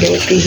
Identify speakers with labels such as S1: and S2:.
S1: 2-3